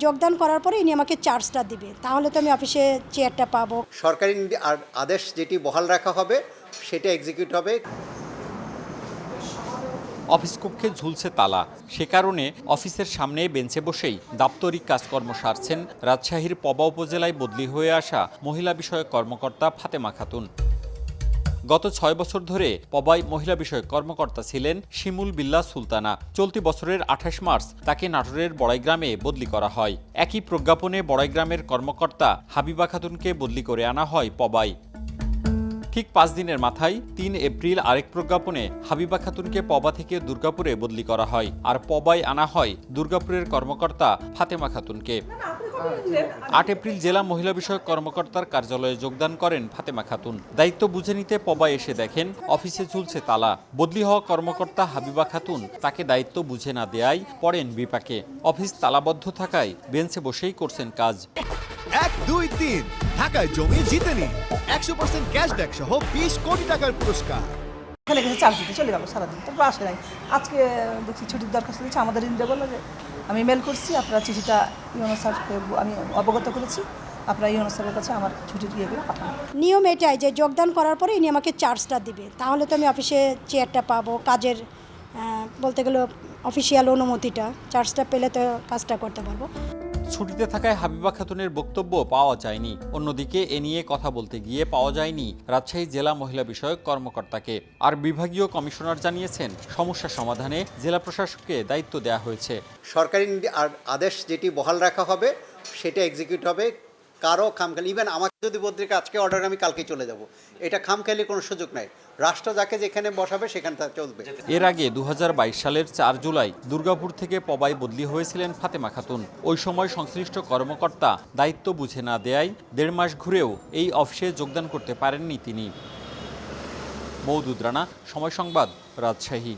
যোগদান করার পরে ইনি আমাকে চার্জটা দিবে, তাহলে তো আমি অফিসে চেয়ারটা পাবো। সরকারি আদেশ যেটি বহাল রাখা হবে সেটা এক্সিকিউট হবে। অফিস কক্ষে ঝুলছে তালা, সে কারণে অফিসের সামনে বেঞ্চে বসেই দাপ্তরিক কাজকর্ম সারছেন রাজশাহীর পবা উপজেলায় বদলি হয়ে আসা মহিলা বিষয়ক কর্মকর্তা ফাতেমা খাতুন। গত ৬ বছর ধরে পবায় মহিলা বিষয়ক কর্মকর্তা ছিলেন শিমুল বিল্লাহ সুলতানা। চলতি বছরের ২৮ মার্চ তাকে নাটোরের বড়াইগ্রামে বদলি করা হয়। একই প্রজ্ঞাপনে বড়াইগ্রামের কর্মকর্তা হাবিবা খাতুনকে বদলি করে আনা হয় পবায়। ঠিক ৫ দিনের মাথায় ৩ এপ্রিল আরেক প্রজ্ঞাপনে হাবিবা খাতুনকে পবা থেকে দুর্গাপুরে বদলি করা হয়, আর পবায় আনা হয় দুর্গাপুরের কর্মকর্তা ফাতেমা খাতুনকে। ৮ এপ্রিল জেলা মহিলা বিষয়ক কর্মকর্তার কার্যালয়ে যোগদান করেন ফাতেমা খাতুন। দায়িত্ব বুঝে নিতে পবায় এসে দেখেন অফিসে ঝুলছে তালা। বদলি হওয়া কর্মকর্তা হাবিবা খাতুন তাকে দায়িত্ব বুঝে না দেয়ায় পড়েন বিপাকে। অফিস তালাবদ্ধ থাকায় বেঞ্চে বসেই করছেন কাজ। ১, ২, ৩ ঢাকায় জমি জিতে নিন ১০০% ক্যাশব্যাক সহ ২০ কোটি টাকার পুরস্কার। এখানে গেছে চার্জ দিতে চলে গেল সারাদিন, তারপর আসে নাই। আজকে দেখছি ছুটির দরখাস্ত দিচ্ছে, আমাদের ইন্ডিয়া বললো যে আমি মেল করছি, আপনার চিঠিটা ইউনো স্যারকে আমি অবগত করেছি, আপনার ইউনো স্যারের কাছে আমার ছুটির ইয়েগুলো পাঠান। নিয়ম এটাই যে যোগদান করার পরে ইনি আমাকে চার্জটা দিবে, তাহলে তো আমি অফিসে চেয়ারটা পাবো, কাজের বলতে গেলে অফিসিয়াল অনুমতিটা, চার্জটা পেলে তো কাজটা করতে পারবো। ছুটিতে থাকায় হাবিবা খাতুনের বক্তব্য পাওয়া যায়নি। অন্যদিকে এ নিয়ে কথা বলতে গিয়ে পাওয়া যায়নি রাজশাহী জেলা মহিলা বিষয়ক কর্মকর্তাকে। আর বিভাগীয় কমিশনার জানিয়েছেন সমস্যা সমাধানে জেলা প্রশাসককে দায়িত্ব দেওয়া হয়েছে। সরকারি আদেশ যেটি বহাল রাখা হবে সেটা এক্সিকিউট হবে। কারো খামখেয়ালি, ইভেন আমাকে যদি পত্রিকা আজকে অর্ডার আমি কালকে চলে যাব, এটা খামখেয়ালি কোনো সুযোগ নাই। রাষ্ট্র যাকে যেখানে বসাবে সেখানে তা চলবে। এর আগে ২০২২ সালের ৪ জুলাই দুর্গাপুর থেকে পবায় বদলি হয়েছিলেন ফাতেমা খাতুন। ওই সময় সংশ্লিষ্ট কর্মকর্তা দায়িত্ব বুঝে না দেয়ায় ১.৫ মাস ঘুরেও এই অফিসে যোগদান করতে পারেননি তিনি। মওদুদ রানা, সময় সংবাদ, রাজশাহী।